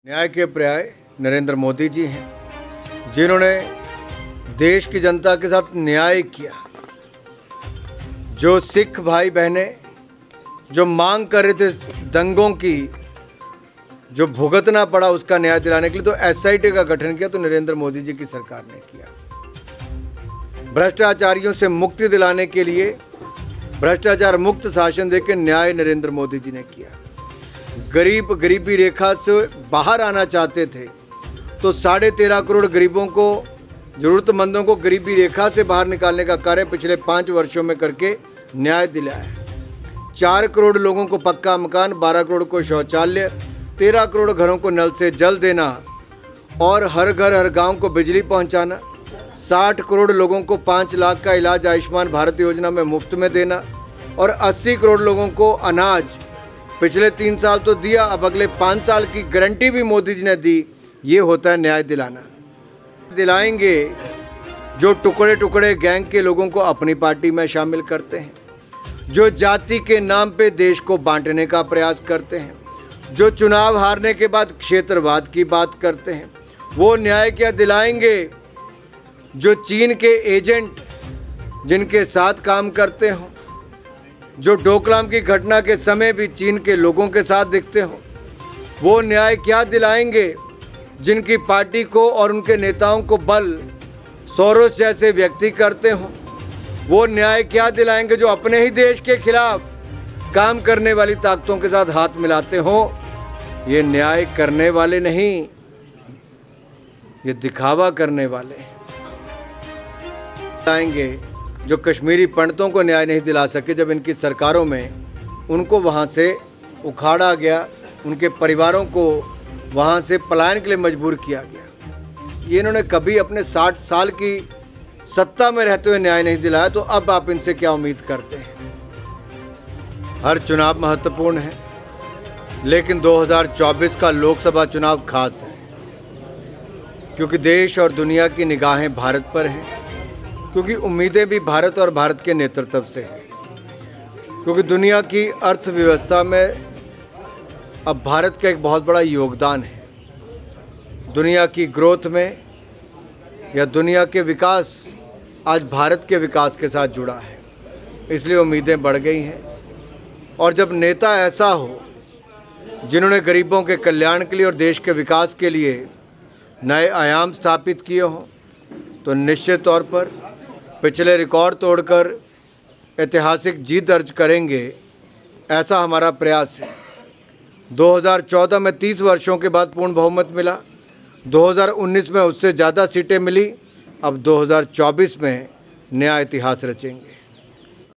न्याय के पर्याय नरेंद्र मोदी जी हैं, जिन्होंने देश की जनता के साथ न्याय किया। जो सिख भाई बहनें जो मांग कर रहे थे दंगों की, जो भुगतना पड़ा उसका न्याय दिलाने के लिए तो एसआईटी का गठन किया, तो नरेंद्र मोदी जी की सरकार ने किया। भ्रष्टाचारियों से मुक्ति दिलाने के लिए भ्रष्टाचार मुक्त शासन देकर न्याय नरेंद्र मोदी जी ने किया। गरीब गरीबी रेखा से बाहर आना चाहते थे तो 13.5 करोड़ गरीबों को, जरूरतमंदों को गरीबी रेखा से बाहर निकालने का कार्य पिछले 5 वर्षों में करके न्याय दिलाया। 4 करोड़ लोगों को पक्का मकान, 12 करोड़ को शौचालय, 13 करोड़ घरों को नल से जल देना और हर घर हर गांव को बिजली पहुंचाना, 60 करोड़ लोगों को 5 लाख का इलाज आयुष्मान भारत योजना में मुफ्त में देना और 80 करोड़ लोगों को अनाज पिछले 3 साल तो दिया, अब अगले 5 साल की गारंटी भी मोदी जी ने दी। ये होता है न्याय दिलाना। दिलाएंगे जो टुकड़े टुकड़े गैंग के लोगों को अपनी पार्टी में शामिल करते हैं, जो जाति के नाम पे देश को बांटने का प्रयास करते हैं, जो चुनाव हारने के बाद क्षेत्रवाद की बात करते हैं, वो न्याय क्या दिलाएंगे। जो चीन के एजेंट जिनके साथ काम करते हों, जो डोकलाम की घटना के समय भी चीन के लोगों के साथ दिखते हों, वो न्याय क्या दिलाएंगे। जिनकी पार्टी को और उनके नेताओं को बल सोरोस जैसे व्यक्ति करते हों, वो न्याय क्या दिलाएंगे। जो अपने ही देश के खिलाफ काम करने वाली ताकतों के साथ हाथ मिलाते हों, ये न्याय करने वाले नहीं, ये दिखावा करने वाले आएंगे। जो कश्मीरी पंडितों को न्याय नहीं दिला सके, जब इनकी सरकारों में उनको वहाँ से उखाड़ा गया, उनके परिवारों को वहाँ से पलायन के लिए मजबूर किया गया, ये इन्होंने कभी अपने 60 साल की सत्ता में रहते हुए न्याय नहीं दिलाया, तो अब आप इनसे क्या उम्मीद करते हैं। हर चुनाव महत्वपूर्ण है, लेकिन 2024 का लोकसभा चुनाव खास है, क्योंकि देश और दुनिया की निगाहें भारत पर हैं, क्योंकि उम्मीदें भी भारत और भारत के नेतृत्व से हैं, क्योंकि दुनिया की अर्थव्यवस्था में अब भारत का एक बहुत बड़ा योगदान है। दुनिया की ग्रोथ में या दुनिया के विकास आज भारत के विकास के साथ जुड़ा है, इसलिए उम्मीदें बढ़ गई हैं। और जब नेता ऐसा हो जिन्होंने गरीबों के कल्याण के लिए और देश के विकास के लिए नए आयाम स्थापित किए हों, तो निश्चित तौर पर पिछले रिकॉर्ड तोड़कर ऐतिहासिक जीत दर्ज करेंगे, ऐसा हमारा प्रयास है। 2014 में 30 वर्षों के बाद पूर्ण बहुमत मिला, 2019 में उससे ज़्यादा सीटें मिली, अब 2024 में नया इतिहास रचेंगे।